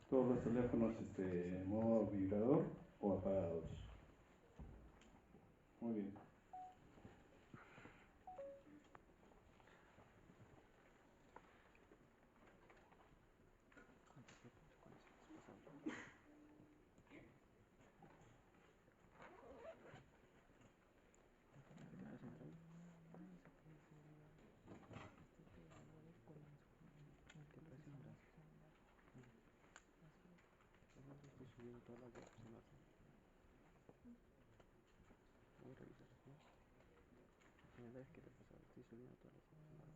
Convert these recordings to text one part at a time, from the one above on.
Todos los teléfonos modo vibrador o apagados. Muy bien. Estoy subiendo todas las webs en orden. Voy a revisar aquí. La primera vez que te pasaba, estoy subiendo todas las webs en orden.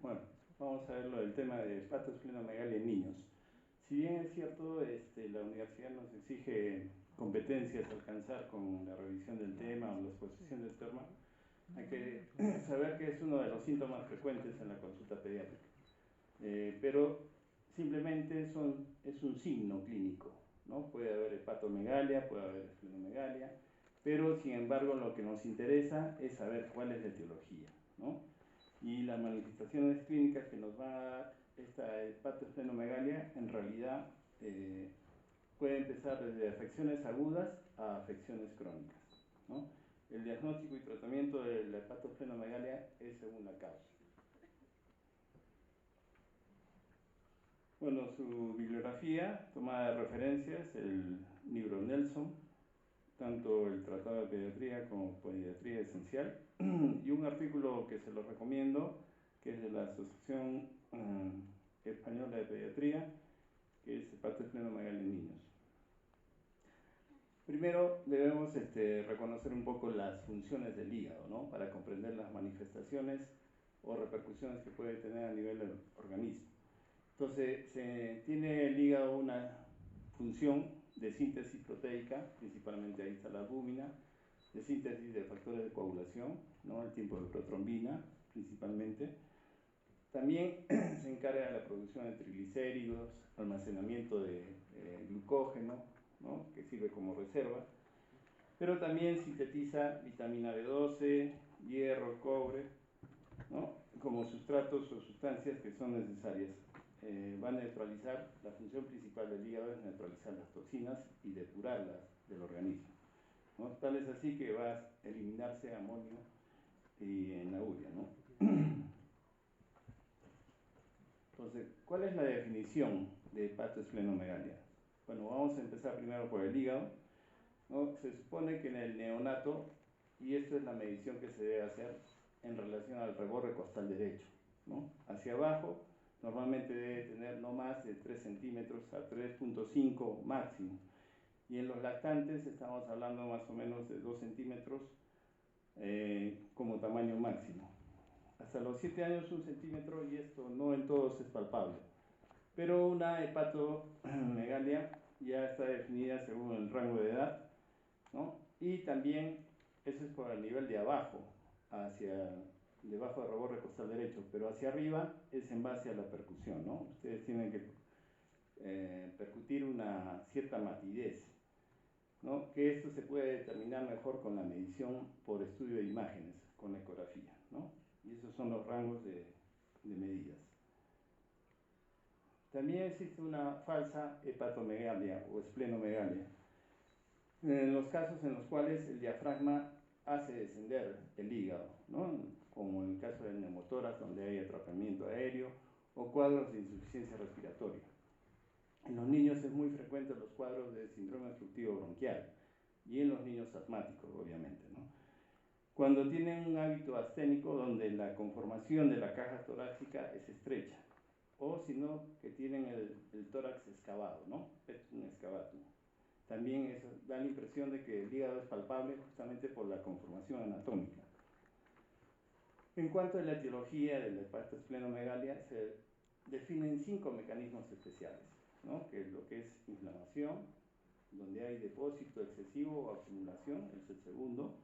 Bueno, vamos a ver lo del tema de hepatosplenomegalia en niños. Si bien es cierto, la universidad nos exige competencias a alcanzar con la revisión del tema o la exposición del tema, hay que saber que es uno de los síntomas frecuentes en la consulta pediátrica. Pero simplemente es un signo clínico, ¿no? Puede haber hepatomegalia, puede haber esplenomegalia, pero sin embargo lo que nos interesa es saber cuál es la etiología, ¿no? Y las manifestaciones clínicas que nos va a dar esta hepatoesplenomegalia en realidad puede empezar desde afecciones agudas a afecciones crónicas, ¿no? El diagnóstico y tratamiento de la hepatoesplenomegalia es según la causa. Bueno, su bibliografía tomada de referencias, el libro Nelson, tanto el Tratado de Pediatría como Pediatría Esencial, y un artículo que se lo recomiendo, que es de la Asociación Española de Pediatría, que es hepatoesplenomegalia en niños. Primero debemos reconocer un poco las funciones del hígado, ¿no? Para comprender las manifestaciones o repercusiones que puede tener a nivel del organismo. Entonces, tiene el hígado una función de síntesis proteica, principalmente ahí está la albúmina, de síntesis de factores de coagulación, ¿no? El tiempo de protrombina, principalmente. También se encarga de la producción de triglicéridos, almacenamiento de glucógeno, ¿no? Que sirve como reserva, pero también sintetiza vitamina B12, hierro, cobre, ¿no? Como sustratos o sustancias que son necesarias. Va a neutralizar, la función principal del hígado es neutralizar las toxinas y depurarlas del organismo, ¿no? Tal es así que va a eliminarse amonio en la urea, ¿no? Entonces, ¿cuál es la definición de hepatoesplenomegalia? Bueno, vamos a empezar primero por el hígado, ¿no? Se supone que en el neonato, y esto es la medición que se debe hacer en relación al reborde costal derecho, ¿no? Hacia abajo, normalmente debe tener no más de 3 centímetros a 3.5 máximo. Y en los lactantes estamos hablando más o menos de 2 centímetros como tamaño máximo. Hasta los 7 años 1 centímetro, y esto no en todos es palpable. Pero una hepatomegalia ya está definida según el rango de edad, ¿no? Y también eso es por el nivel de abajo, debajo del reborde costal derecho, pero hacia arriba es en base a la percusión, ¿no? Ustedes tienen que percutir una cierta matidez, ¿no? Que esto se puede determinar mejor con la medición por estudio de imágenes, con la ecografía, ¿no? Y esos son los rangos de medidas. También existe una falsa hepatomegalia o esplenomegalia, en los casos en los cuales el diafragma hace descender el hígado, ¿no? Como en el caso del neumotórax, donde hay atrapamiento aéreo o cuadros de insuficiencia respiratoria. En los niños es muy frecuente los cuadros de síndrome obstructivo bronquial y en los niños asmáticos, obviamente, ¿no? Cuando tienen un hábito asténico donde la conformación de la caja torácica es estrecha, o si no, que tienen el tórax excavado, ¿no? Petum excavatum. También eso da la impresión de que el hígado es palpable justamente por la conformación anatómica. En cuanto a la etiología de la hepatoesplenomegalia, se definen 5 mecanismos especiales, ¿no? Que es lo que es inflamación, donde hay depósito excesivo o acumulación, es el segundo.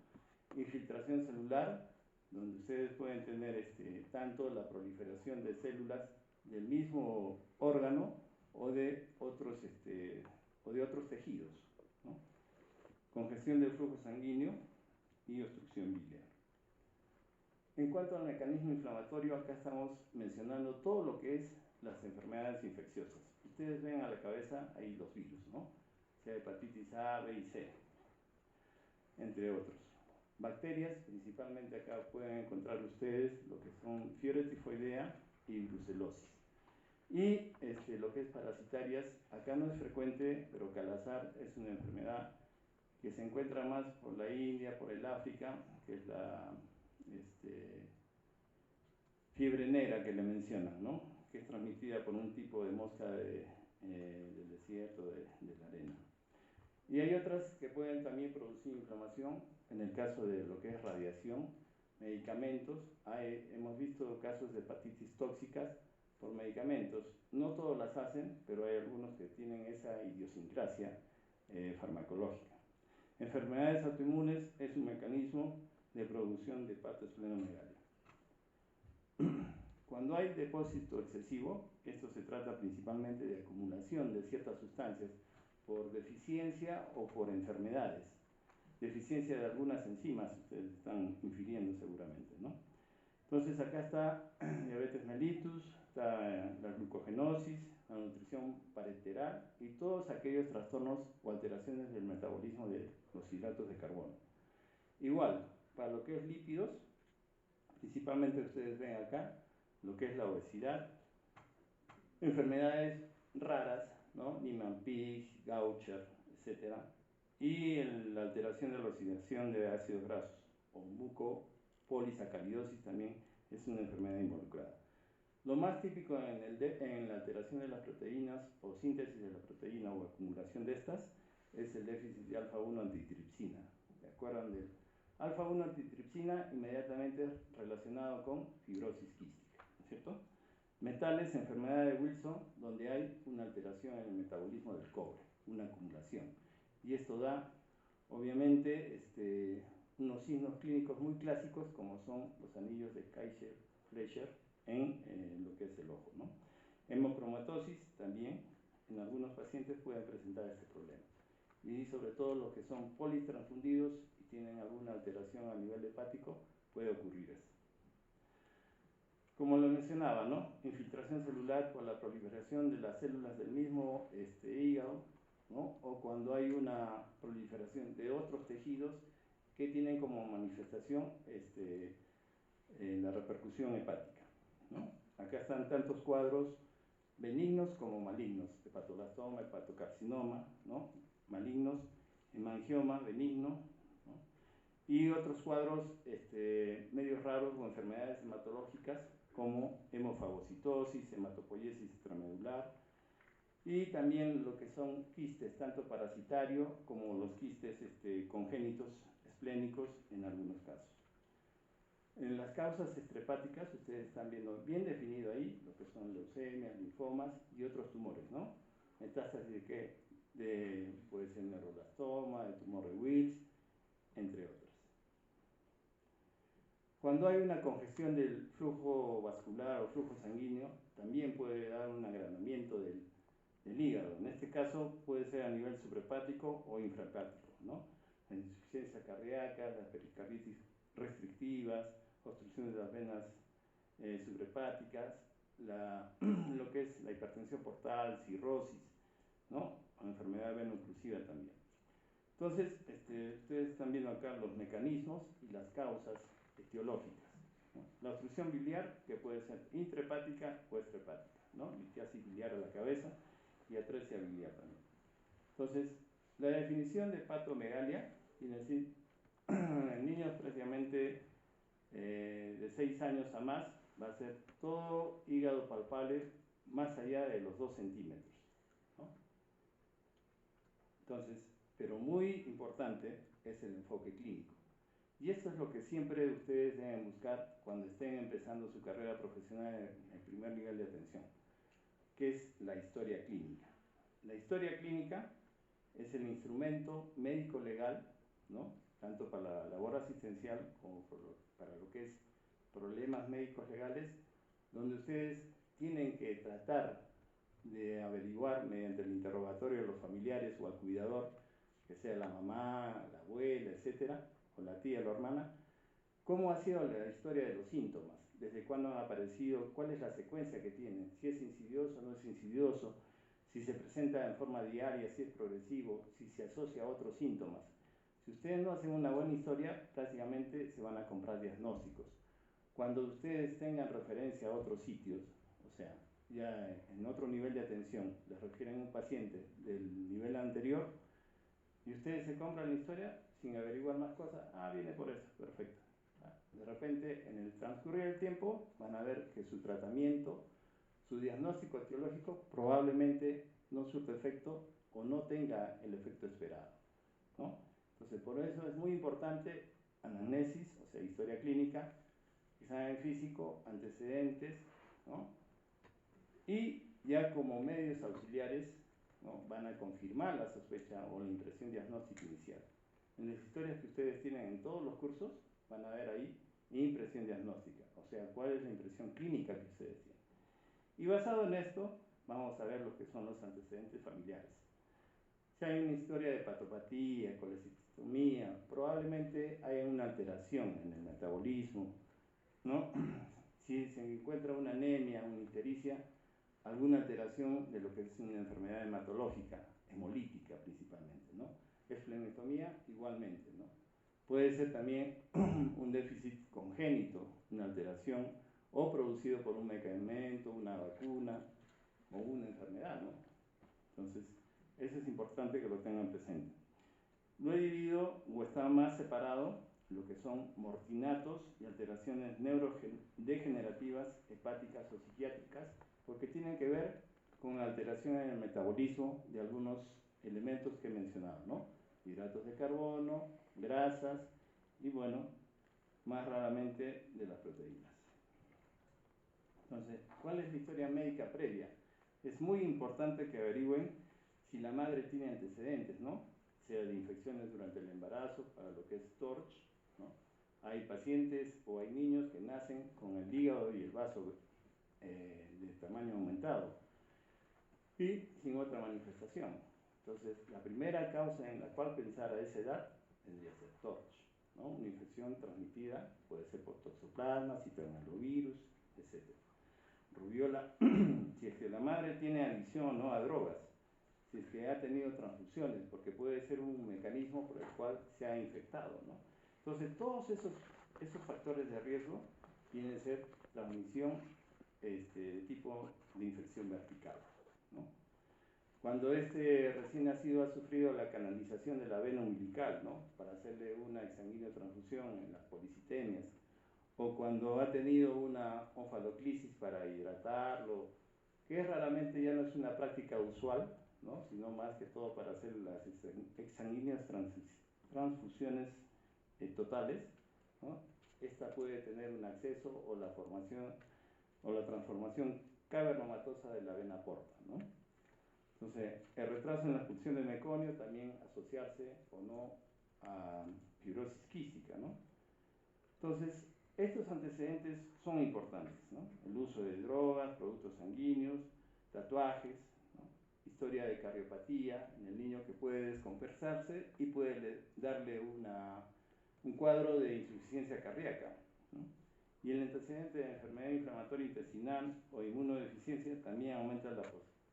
Infiltración celular, donde ustedes pueden tener tanto la proliferación de células del mismo órgano o de otros tejidos, ¿no? Congestión del flujo sanguíneo y obstrucción biliar. En cuanto al mecanismo inflamatorio, acá estamos mencionando todo lo que es las enfermedades infecciosas. Ustedes ven a la cabeza ahí los virus, ¿no? Sea hepatitis A, B y C, entre otros. Bacterias, principalmente acá pueden encontrar ustedes lo que son fiebre tifoidea y brucelosis. Y lo que es parasitarias, acá no es frecuente, pero Calazar es una enfermedad que se encuentra más por la India, por el África, que es la fiebre negra que le mencionan, ¿no? Que es transmitida por un tipo de mosca del desierto, de la arena. Y hay otras que pueden también producir inflamación, en el caso de lo que es radiación, medicamentos. Hemos visto casos de hepatitis tóxicas por medicamentos. No todos las hacen, pero hay algunos que tienen esa idiosincrasia farmacológica. Enfermedades autoinmunes es un mecanismo de producción de hepatoesplenomegalia. Cuando hay depósito excesivo, esto se trata principalmente de acumulación de ciertas sustancias por deficiencia o por enfermedades. Deficiencia de algunas enzimas, ustedes están infiriendo seguramente, ¿no? Entonces acá está diabetes mellitus, está la glucogenosis, la nutrición parenteral y todos aquellos trastornos o alteraciones del metabolismo de los hidratos de carbono. Igual, para lo que es lípidos, principalmente ustedes ven acá lo que es la obesidad, enfermedades raras, ¿no? Niemann-Pick, Gaucher, etc. Y la alteración de la oxidación de ácidos grasos o mucopolisacaridosis también es una enfermedad involucrada. Lo más típico en la alteración de las proteínas o síntesis de la proteína o acumulación de estas es el déficit de alfa-1 antitripsina. ¿Se acuerdan del alfa-1 antitripsina? Inmediatamente relacionado con fibrosis quística, ¿no es cierto? Metales, enfermedad de Wilson, donde hay una alteración en el metabolismo del cobre, una acumulación. Y esto da, obviamente, unos signos clínicos muy clásicos, como son los anillos de Kaiser-Fleischer en lo que es el ojo, ¿no? Hemocromatosis también, en algunos pacientes pueden presentar este problema. Y sobre todo los que son politransfundidos y tienen alguna alteración a nivel hepático, puede ocurrir eso. Como lo mencionaba, ¿no? Infiltración celular por la proliferación de las células del mismo hígado, ¿no? O cuando hay una proliferación de otros tejidos que tienen como manifestación la repercusión hepática, ¿no? Acá están tantos cuadros benignos como malignos, hepatoblastoma, hepatocarcinoma, ¿no? Malignos, hemangioma benigno, ¿no? Y otros cuadros medios raros o enfermedades hematológicas como hemofagocitosis, hematopoiesis extramedular y también lo que son quistes, tanto parasitarios como los quistes congénitos esplénicos en algunos casos. En las causas extrahepáticas, ustedes están viendo bien definido ahí lo que son leucemias, linfomas y otros tumores, ¿no? Metástasis de qué? Puede ser neuroblastoma, de tumor de Wilks, entre otros. Cuando hay una congestión del flujo vascular o flujo sanguíneo, también puede dar un agranamiento del hígado. En este caso puede ser a nivel suprahepático o infrahepático, ¿no? La insuficiencia cardíaca, las pericarditis restrictivas, obstrucciones de las venas suprahepáticas, lo que es la hipertensión portal, cirrosis, ¿no? O enfermedad veno-oclusiva también. Entonces, ustedes están viendo acá los mecanismos y las causas etiológicas, ¿no? La obstrucción biliar, que puede ser intrahepática o extrahepática, ¿no? Litiasis biliar a la cabeza y atresia biliar también. Entonces, la definición de hepatomegalia quiere decir en niños prácticamente de 6 años a más va a ser todo hígado palpable más allá de los 2 centímetros, ¿no? Entonces, pero muy importante es el enfoque clínico. Y esto es lo que siempre ustedes deben buscar cuando estén empezando su carrera profesional en el primer nivel de atención, que es la historia clínica. La historia clínica es el instrumento médico-legal, ¿no? Tanto para la labor asistencial como para lo que es problemas médicos legales, donde ustedes tienen que tratar de averiguar mediante el interrogatorio de los familiares o al cuidador, que sea la mamá, la abuela, etcétera, o la tía, la hermana, ¿Cómo ha sido la historia de los síntomas? ¿Desde cuándo han aparecido? ¿Cuál es la secuencia que tienen? ¿Si es insidioso o no es insidioso? ¿Si se presenta en forma diaria? ¿Si es progresivo? ¿Si se asocia a otros síntomas? Si ustedes no hacen una buena historia, prácticamente se van a comprar diagnósticos. Cuando ustedes tengan referencia a otros sitios, o sea, ya en otro nivel de atención, les refieren a un paciente del nivel anterior, y ustedes se compran la historia sin averiguar más cosas, viene por eso, perfecto. De repente, en el transcurrir del tiempo, van a ver que su tratamiento, su diagnóstico etiológico probablemente no surta efecto o no tenga el efecto esperado, ¿no? Entonces, por eso es muy importante anamnesis, o sea, historia clínica, examen físico, antecedentes, ¿no? Y ya como medios auxiliares, ¿no?, van a confirmar la sospecha o la impresión diagnóstica inicial. En las historias que ustedes tienen en todos los cursos, van a ver ahí impresión diagnóstica, o sea, cuál es la impresión clínica que ustedes tienen. Y basado en esto, vamos a ver lo que son los antecedentes familiares. Si hay una historia de hepatopatía, colecitomía, probablemente haya una alteración en el metabolismo, ¿no? Si se encuentra una anemia, una ictericia, alguna alteración de lo que es una enfermedad hematológica, hemolítica principalmente, ¿no? Esplenometomía igualmente, ¿no? Puede ser también un déficit congénito, una alteración, o producido por un medicamento, una vacuna o una enfermedad, ¿no? Entonces, eso es importante que lo tengan presente. Lo he dividido o está más separado lo que son morfinatos y alteraciones neurodegenerativas, hepáticas o psiquiátricas, porque tienen que ver con la alteración en el metabolismo de algunos elementos que he mencionado, ¿no? Hidratos de carbono, grasas y, bueno, más raramente de las proteínas. Entonces, ¿cuál es la historia médica previa? Es muy importante que averigüen si la madre tiene antecedentes, ¿no? Sea de infecciones durante el embarazo, para lo que es TORCH, ¿no? Hay pacientes o hay niños que nacen con el hígado y el vaso de tamaño aumentado y sin otra manifestación. Entonces, la primera causa en la cual pensar a esa edad tendría que ser TORCH, ¿no? Una infección transmitida, puede ser por toxoplasma, citomegalovirus, etc. Rubiola, si es que la madre tiene adicción, ¿no?, a drogas, si es que ha tenido transfusiones, porque puede ser un mecanismo por el cual se ha infectado, ¿no? Entonces, todos esos factores de riesgo tienen que ser transmisión de tipo de infección vertical, ¿no? Cuando recién nacido ha sufrido la canalización de la vena umbilical, ¿no?, para hacerle una exsanguínea transfusión en las policitemias, o cuando ha tenido una onfaloclisis para hidratarlo, que raramente ya no es una práctica usual, ¿no?, sino más que todo para hacer las exsanguíneas transfusiones totales, ¿no? Esta puede tener un acceso o la formación o la transformación cavernomatosa de la vena porta, ¿no? Entonces, el retraso en la expulsión del meconio también asociarse o no a fibrosis quística, ¿no? Entonces, estos antecedentes son importantes, ¿no? El uso de drogas, productos sanguíneos, tatuajes, ¿no?, historia de cardiopatía en el niño que puede descompensarse y puede darle un cuadro de insuficiencia cardíaca, ¿no? Y el antecedente de enfermedad inflamatoria intestinal o inmunodeficiencia también aumenta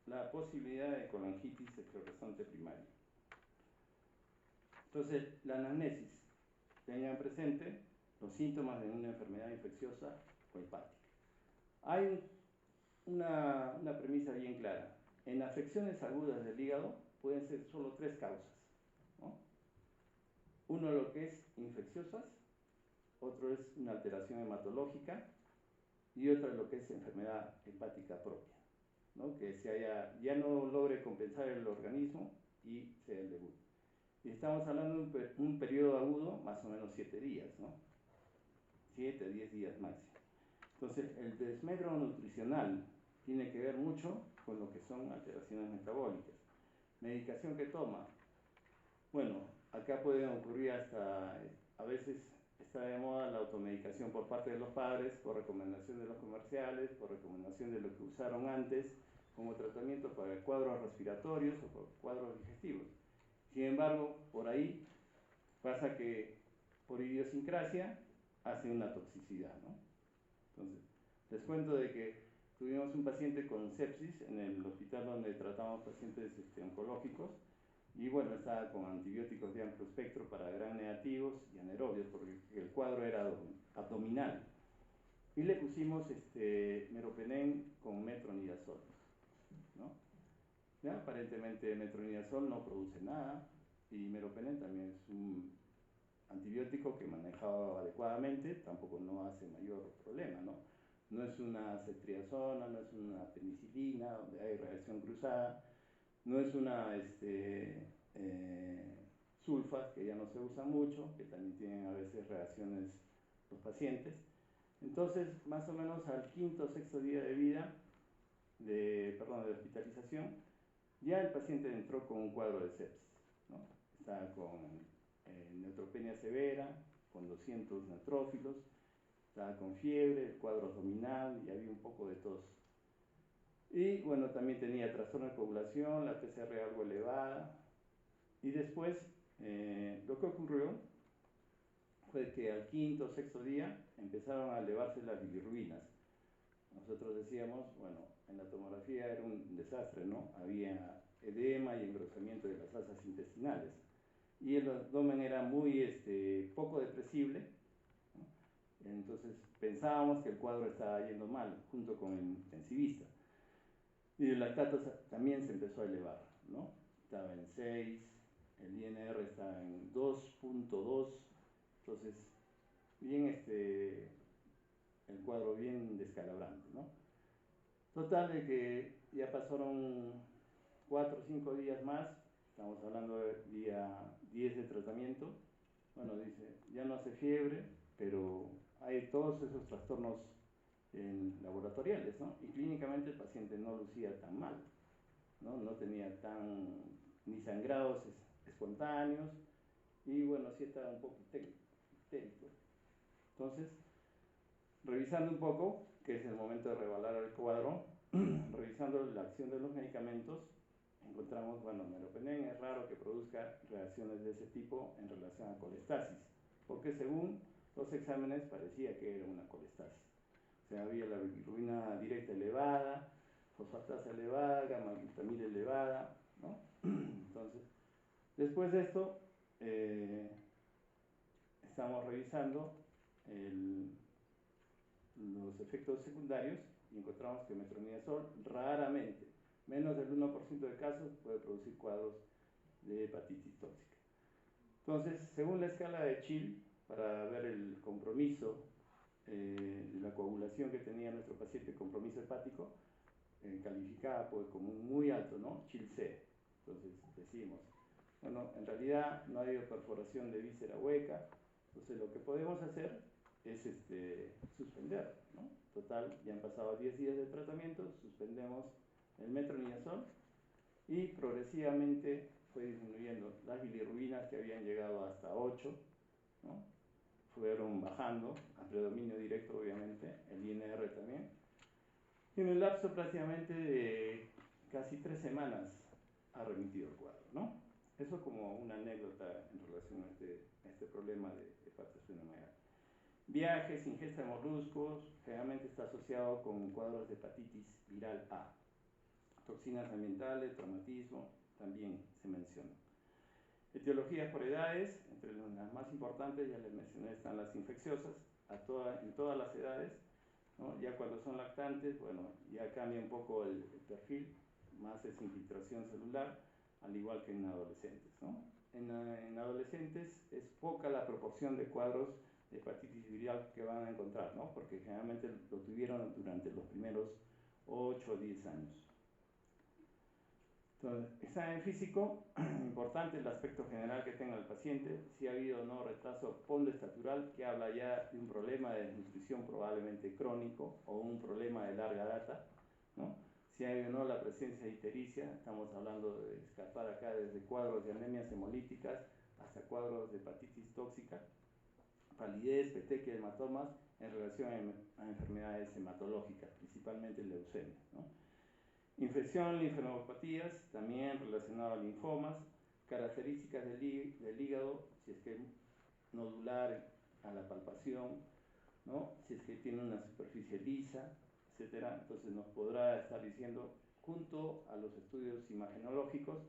la posibilidad de colangitis effervescente primaria. Entonces, la anamnesis, tengan presente los síntomas de una enfermedad infecciosa o hepática. Hay una premisa bien clara. En afecciones agudas del hígado pueden ser solo 3 causas, ¿no? Uno lo que es infecciosas, otro es una alteración hematológica y otro es lo que es enfermedad hepática propia, ¿no?, que ya no logre compensar el organismo y sea el debut. Y estamos hablando de un periodo agudo, más o menos 7 días, ¿no? 7 a 10 días máximo. Entonces, el desmedro nutricional tiene que ver mucho con lo que son alteraciones metabólicas. Medicación que toma. Bueno, acá pueden ocurrir hasta, a veces está de moda la automedicación por parte de los padres, por recomendación de los comerciales, por recomendación de lo que usaron antes, como tratamiento para cuadros respiratorios o por cuadros digestivos. Sin embargo, por ahí pasa que por idiosincrasia hace una toxicidad, ¿no? Entonces, les cuento de que tuvimos un paciente con sepsis en el hospital donde tratamos pacientes oncológicos, y bueno, estaba con antibióticos de amplio espectro para gram negativos y anaerobios, porque el cuadro era abdominal. Y le pusimos meropenem con metronidazol, ¿no? ¿Ya? Aparentemente metronidazol no produce nada, y meropenem también es un antibiótico que manejado adecuadamente tampoco no hace mayor problema, ¿no? No es una ceftriaxona, no es una penicilina donde hay reacción cruzada, no es una sulfas, que ya no se usa mucho, que también tienen a veces reacciones los pacientes. Entonces, más o menos al quinto o sexto día de vida, de hospitalización, ya el paciente entró con un cuadro de sepsis, ¿no? Estaba con neutropenia severa, con 200 neutrófilos, estaba con fiebre, el cuadro abdominal y había un poco de tos. Y bueno, también tenía trastorno de coagulación, la PCR algo elevada. Y después, lo que ocurrió fue que al quinto o sexto día empezaron a elevarse las bilirrubinas. Nosotros decíamos, bueno, en la tomografía era un desastre, ¿no? Había edema y engrosamiento de las asas intestinales. Y el abdomen era muy poco depresible, ¿no? Entonces pensábamos que el cuadro estaba yendo mal, junto con el intensivista. Y el lactato también se empezó a elevar, ¿no? Estaba en 6, el INR estaba en 2.2, entonces bien el cuadro bien descalabrante, ¿no? Total de que ya pasaron 4 o 5 días más, estamos hablando del día 10 de tratamiento. Bueno, dice, ya no hace fiebre, pero hay todos esos trastornos laboratoriales, ¿no? Y clínicamente el paciente no lucía tan mal, ¿no? No tenía ni sangrados espontáneos, y bueno, sí estaba un poco histérico. Entonces, revisando un poco, que es el momento de revaluar el cuadro, revisando la acción de los medicamentos, encontramos, bueno, meropenem es raro que produzca reacciones de ese tipo en relación a colestasis, porque según los exámenes parecía que era una colestasis. O sea, había la bilirrubina directa elevada, fosfatasa elevada, gamma-glutamina elevada, ¿no? Entonces, después de esto, estamos revisando los efectos secundarios y encontramos que metronidazol raramente, menos del 1% de casos, puede producir cuadros de hepatitis tóxica. Entonces, según la escala de Chill, para ver el compromiso de la coagulación que tenía nuestro paciente, compromiso hepático, calificada pues, como muy alto, ¿no? Chill C. Entonces decimos, bueno, en realidad no ha habido perforación de víscera hueca, entonces lo que podemos hacer es suspender, ¿no? Total, ya han pasado 10 días de tratamiento, suspendemos el metronidazol y progresivamente fue disminuyendo las bilirrubinas, que habían llegado hasta 8, ¿no? Fueron bajando, a predominio directo obviamente, el INR también. Y en el lapso prácticamente de casi 3 semanas ha remitido el cuadro, ¿no? Eso como una anécdota en relación a este problema de hepatosplenomegalia. Viajes, ingesta de moluscos, generalmente está asociado con cuadros de hepatitis viral A. Toxinas ambientales, traumatismo, también se menciona. Etiologías por edades, entre las más importantes, ya les mencioné, están las infecciosas, en todas las edades, ¿no? Ya cuando son lactantes, bueno, ya cambia un poco el perfil, más es infiltración celular, al igual que en adolescentes, ¿no? En adolescentes es poca la proporción de cuadros de hepatitis viral que van a encontrar, ¿no? Porque generalmente lo tuvieron durante los primeros 8 o 10 años. Entonces, examen físico, importante el aspecto general que tenga el paciente, si ha habido o no retraso pondoestatural, que habla ya de un problema de desnutrición probablemente crónico o un problema de larga data, ¿no? Si hay o no la presencia de ictericia, estamos hablando de escapar acá desde cuadros de anemias hemolíticas hasta cuadros de hepatitis tóxica, palidez, petequia, hematomas en relación a enfermedades hematológicas, principalmente leucemia, ¿no? Infección, linfanopatías, también relacionado a linfomas, características del hígado, si es que nodular, a la palpación, ¿no? Si es que tiene una superficie lisa, etcétera. Entonces nos podrá estar diciendo, junto a los estudios imagenológicos,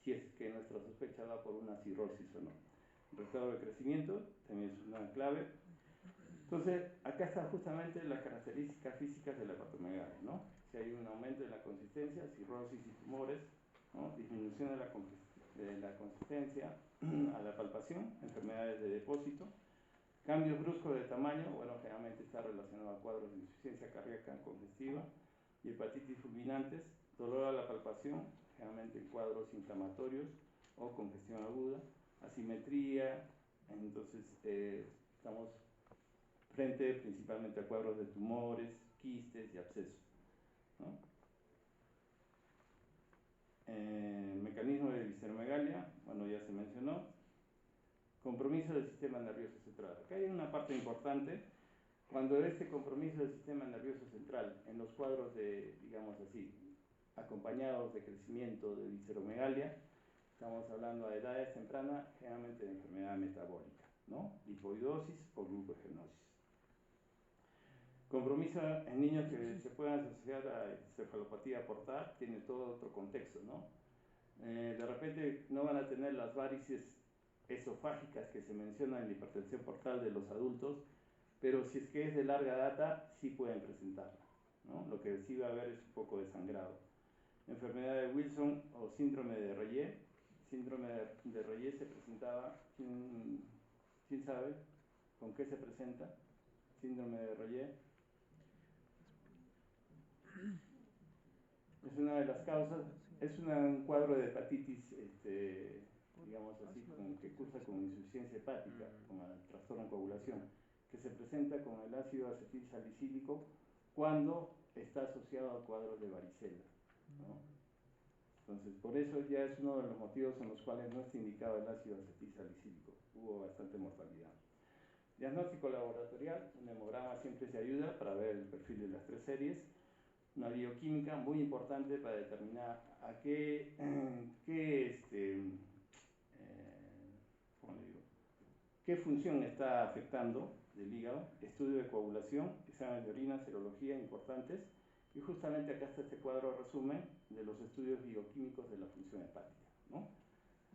si es que nuestra sospecha va por una cirrosis o no. El retardo de crecimiento también es una clave. Entonces, acá está justamente las características físicas de la hepatomegalia, ¿no? Si hay un aumento de la consistencia, cirrosis y tumores, ¿no? Disminución de la consistencia a la palpación, enfermedades de depósito, cambios bruscos de tamaño, bueno, generalmente está relacionado a cuadros de insuficiencia cardíaca congestiva y hepatitis fulminantes, dolor a la palpación, generalmente en cuadros inflamatorios o congestión aguda, asimetría, entonces estamos frente principalmente a cuadros de tumores, quistes y abscesos, ¿no? Mecanismo de visceromegalia, bueno, ya se mencionó. Compromiso del sistema nervioso central. Acá hay una parte importante. Cuando este compromiso del sistema nervioso central en los cuadros de, digamos así, acompañados de crecimiento de visceromegalia, estamos hablando a edades tempranas, generalmente de enfermedad metabólica, ¿no? Lipoidosis o glucogenosis. Compromiso en niños que se puedan asociar a encefalopatía portal tiene todo otro contexto, ¿no? De repente no van a tener las varices esofágicas que se mencionan en la hipertensión portal de los adultos, pero si es que es de larga data, sí pueden presentarla, ¿no? Lo que sí va a haber es un poco de sangrado. Enfermedad de Wilson o síndrome de Reye. Síndrome de Reye se presentaba, ¿quién sabe con qué se presenta? Síndrome de Reye. Es una de las causas, es un cuadro de hepatitis, digamos así, que cursa con insuficiencia hepática, con el trastorno de coagulación, que se presenta con el ácido acetil salicílico cuando está asociado a cuadros de varicela, ¿no? Entonces, por eso ya es uno de los motivos en los cuales no está indicado el ácido acetil salicílico. Hubo bastante mortalidad. Diagnóstico laboratorial, un hemograma siempre se ayuda para ver el perfil de las tres series. Una bioquímica muy importante para determinar a qué función está afectando del hígado, estudio de coagulación, examen de orina, serología importantes, y justamente acá está este cuadro resumen de los estudios bioquímicos de la función hepática, ¿no?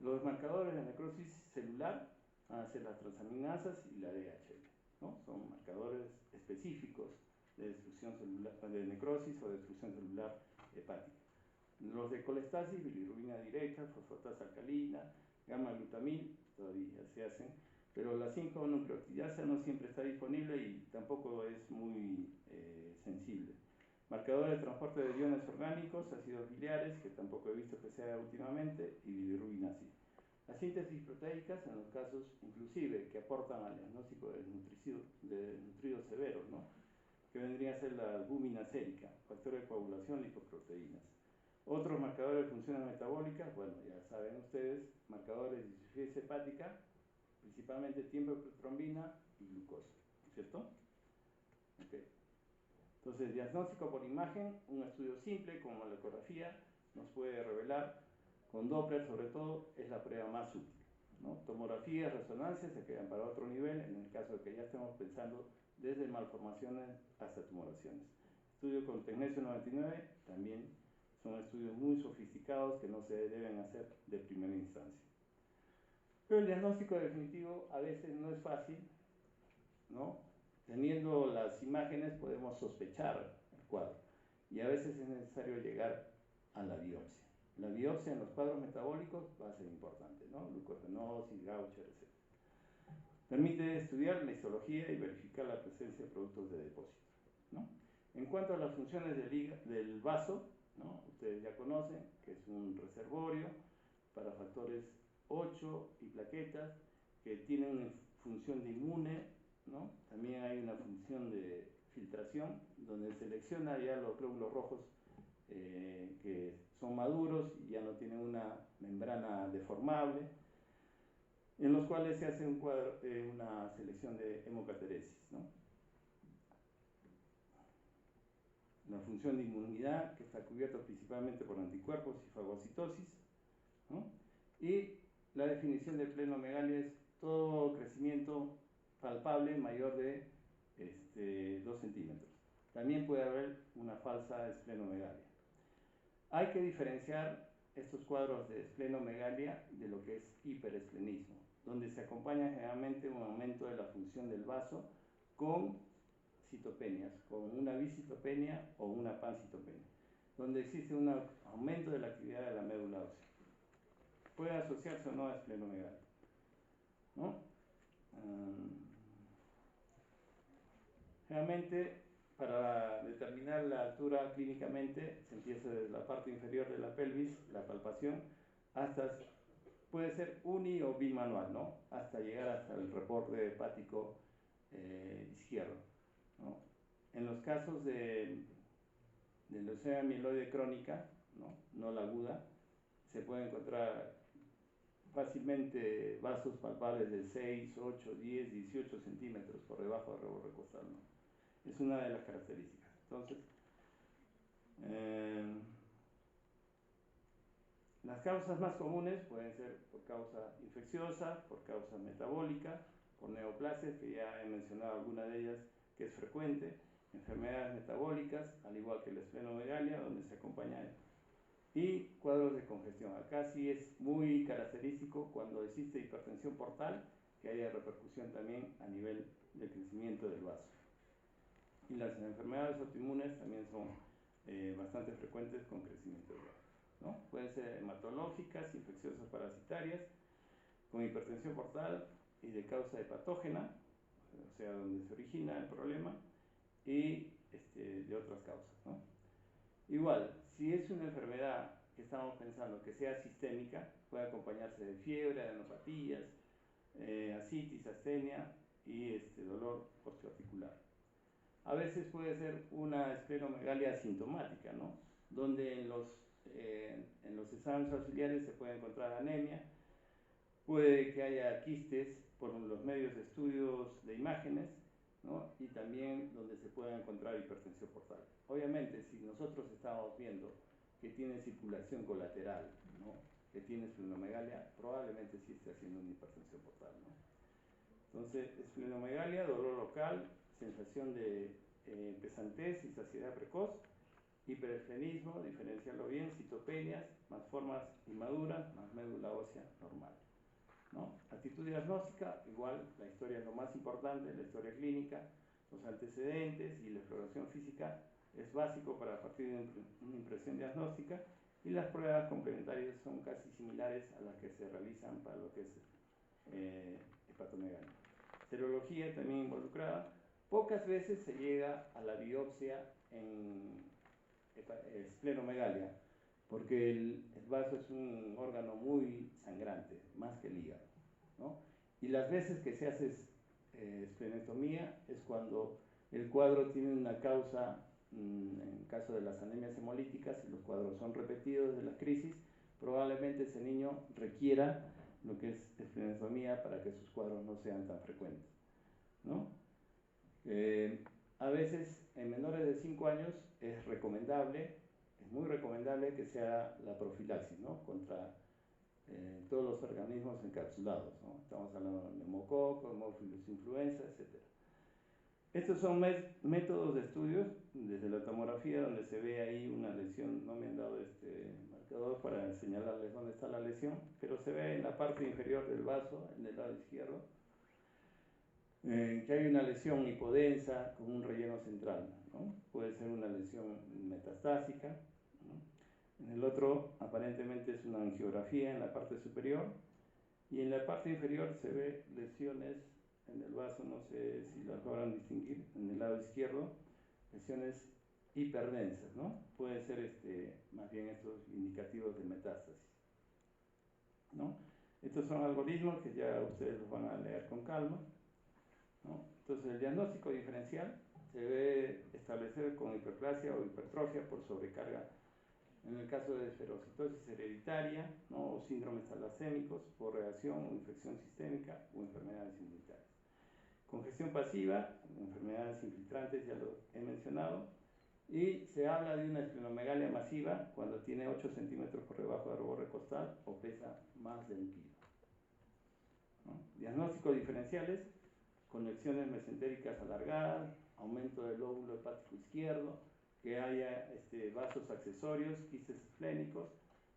Los marcadores de necrosis celular van a ser las transaminasas y la DHL, ¿no? Son marcadores específicos de destrucción celular, de necrosis o destrucción celular hepática. Los de colestasis, bilirrubina directa, fosfatasa alcalina, gamma-glutamil, todavía se hacen, pero la 5-nucleotidasa no siempre está disponible y tampoco es muy sensible. Marcadores de transporte de iones orgánicos, ácidos biliares, que tampoco he visto que sea últimamente, y bilirrubina sí. Las síntesis proteicas, en los casos inclusive que aportan al diagnóstico de nutridos severos, ¿no? Que vendría a ser la albúmina sérica, factor de coagulación, lipoproteínas. Otros marcadores de funciones metabólicas, bueno, ya saben ustedes, marcadores de insuficiencia hepática, principalmente tiempoprotrombina y glucosa, ¿cierto? Okay. Entonces, diagnóstico por imagen, un estudio simple como la ecografía nos puede revelar, con Doppler sobre todo, es la prueba más útil, ¿no? Tomografía, resonancia se quedan para otro nivel, en el caso de que ya estemos pensando desde malformaciones hasta tumoraciones. Estudio con tecnesio 99 también son estudios muy sofisticados que no se deben hacer de primera instancia. Pero el diagnóstico definitivo a veces no es fácil, ¿no? Teniendo las imágenes podemos sospechar el cuadro y a veces es necesario llegar a la biopsia. La biopsia en los cuadros metabólicos va a ser importante, ¿no? Glucogenosis, Gaucher, etc. Permite estudiar la histología y verificar la presencia de productos de depósito, ¿no? En cuanto a las funciones del vaso, ¿no? Ustedes ya conocen que es un reservorio para factores 8 y plaquetas que tienen una función de inmune, ¿no? También hay una función de filtración donde selecciona ya los glóbulos rojos que son maduros y ya no tienen una membrana deformable, en los cuales se hace una selección de hemocateresis, ¿no? La función de inmunidad, que está cubierta principalmente por anticuerpos y fagocitosis, ¿no? Y la definición de plenomegalia es todo crecimiento palpable mayor de 2 centímetros. También puede haber una falsa esplenomegalia. Hay que diferenciar estos cuadros de esplenomegalia de lo que es hiperesplenismo, donde se acompaña generalmente un aumento de la función del vaso con citopenias, con una bicitopenia o una pancitopenia, donde existe un aumento de la actividad de la médula ósea. Puede asociarse o no a esplenomegalia, ¿no? Generalmente, para determinar la altura clínicamente, se empieza desde la parte inferior de la pelvis, la palpación, hasta, puede ser uni o bimanual, ¿no? Hasta llegar hasta el reporte hepático izquierdo, ¿no? En los casos de leucemia mieloide crónica, no la aguda, se puede encontrar fácilmente vasos palpables de 6, 8, 10, 18 centímetros por debajo del reborde costal, ¿no? Es una de las características. Entonces, las causas más comunes pueden ser por causa infecciosa, por causa metabólica, por neoplasias, que ya he mencionado alguna de ellas, que es frecuente, enfermedades metabólicas, al igual que la esplenomegalia, donde se acompaña y cuadros de congestión. Acá sí es muy característico cuando existe hipertensión portal, que haya repercusión también a nivel de crecimiento del vaso. Y las enfermedades autoinmunes también son bastante frecuentes con crecimiento del vaso, ¿no? Pueden ser hematológicas, infecciosas parasitarias, con hipertensión portal y de causa hepatógena, o sea, donde se origina el problema, y de otras causas, ¿no? Igual, si es una enfermedad que estamos pensando que sea sistémica, puede acompañarse de fiebre, adenopatías, ascitis, astenia y dolor osteoarticular. A veces puede ser una esplenomegalia asintomática, ¿no? Donde en los exámenes auxiliares se puede encontrar anemia, puede que haya quistes por los medios de estudios de imágenes, ¿no? Y también donde se pueda encontrar hipertensión portal. Obviamente, si nosotros estamos viendo que tiene circulación colateral, ¿no? Que tiene esplenomegalia, probablemente sí esté haciendo una hipertensión portal, ¿no? Entonces, esplenomegalia, dolor local, sensación de pesantez y saciedad precoz, hiperesplenismo, diferenciarlo bien, citopenias, más formas inmaduras, más médula ósea normal, ¿no? Actitud diagnóstica, igual, la historia es lo más importante, la historia clínica, los antecedentes y la exploración física es básico para partir de una impresión diagnóstica, y las pruebas complementarias son casi similares a las que se realizan para lo que es hepatomegalia. Serología también involucrada. Pocas veces se llega a la biopsia en esplenomegalia, porque el vaso es un órgano muy sangrante, más que el hígado, ¿no? Y las veces que se hace esplenectomía es cuando el cuadro tiene una causa, en el caso de las anemias hemolíticas, y los cuadros son repetidos de las crisis, probablemente ese niño requiera lo que es esplenectomía para que sus cuadros no sean tan frecuentes, ¿no? A veces en menores de 5 años es recomendable, es muy recomendable que sea la profilaxis, ¿no? Contra todos los organismos encapsulados, ¿no? Estamos hablando de neumococo, Haemophilus influenza, etc. Estos son métodos de estudios desde la tomografía, donde se ve ahí una lesión. No me han dado este marcador para señalarles dónde está la lesión, pero se ve en la parte inferior del vaso, en el lado izquierdo, que hay una lesión hipodensa con un relleno central, ¿no? Puede ser una lesión metastásica, ¿no? En el otro, aparentemente, es una angiografía en la parte superior, y en la parte inferior se ve lesiones en el vaso, no sé si las logran distinguir, en el lado izquierdo, lesiones hiperdensas, ¿no? Puede ser más bien estos indicativos de metástasis, ¿no? Estos son algoritmos que ya ustedes los van a leer con calma, ¿no? Entonces, el diagnóstico diferencial se debe establecer con hiperplasia o hipertrofia por sobrecarga, en el caso de esferocitosis hereditaria, ¿no? O síndromes talasémicos por reacción o infección sistémica o enfermedades inmunitarias. Congestión pasiva, enfermedades infiltrantes, ya lo he mencionado, y se habla de una esplenomegalia masiva cuando tiene 8 centímetros por debajo del borde costal o pesa más de 1 kilo, ¿no? Diagnósticos diferenciales conexiones mesentéricas alargadas, aumento del lóbulo hepático izquierdo, que haya vasos accesorios, quistes esplénicos,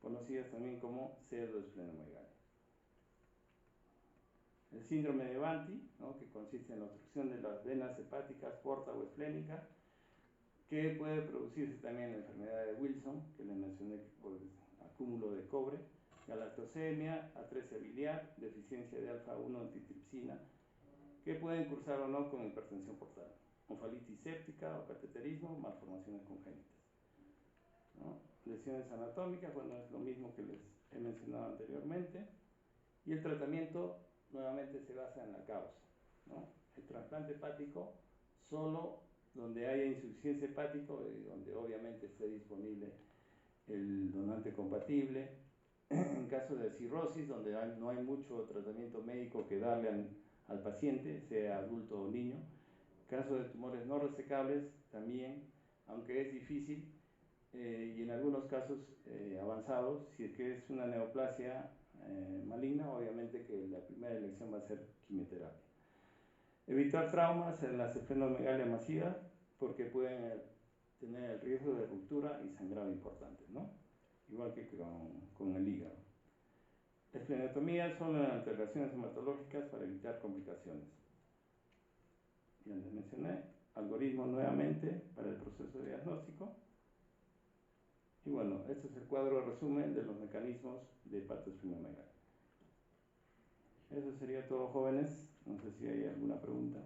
conocidas también como pseudoesplenomegalia. El síndrome de Banti, ¿no?, que consiste en la obstrucción de las venas hepáticas porta o esplénica, que puede producirse también la enfermedad de Wilson, que le mencioné por acúmulo de cobre, galactosemia, atresia biliar, deficiencia de alfa-1 antitripsina, que pueden cursar o no con hipertensión portal, onfalitis séptica o cateterismo, malformaciones congénitas, ¿no? Lesiones anatómicas, bueno, es lo mismo que les he mencionado anteriormente, y el tratamiento nuevamente se basa en la causa, ¿no? El trasplante hepático solo donde haya insuficiencia hepática y donde obviamente esté disponible el donante compatible. En caso de cirrosis, donde no hay mucho tratamiento médico que darle al paciente, sea adulto o niño. En caso de tumores no resecables, también, aunque es difícil, y en algunos casos avanzados, si es que es una neoplasia maligna, obviamente que la primera elección va a ser quimioterapia. Evitar traumas en las esplenomegalia masiva, porque pueden tener el riesgo de ruptura y sangrado importante, ¿no? Igual que con el hígado. Esplenotomía solo en alteraciones hematológicas para evitar complicaciones. Ya les mencioné, algoritmo nuevamente para el proceso de diagnóstico. Y bueno, este es el cuadro resumen de los mecanismos de hepatoesplenomegalia. Eso sería todo, jóvenes. No sé si hay alguna pregunta.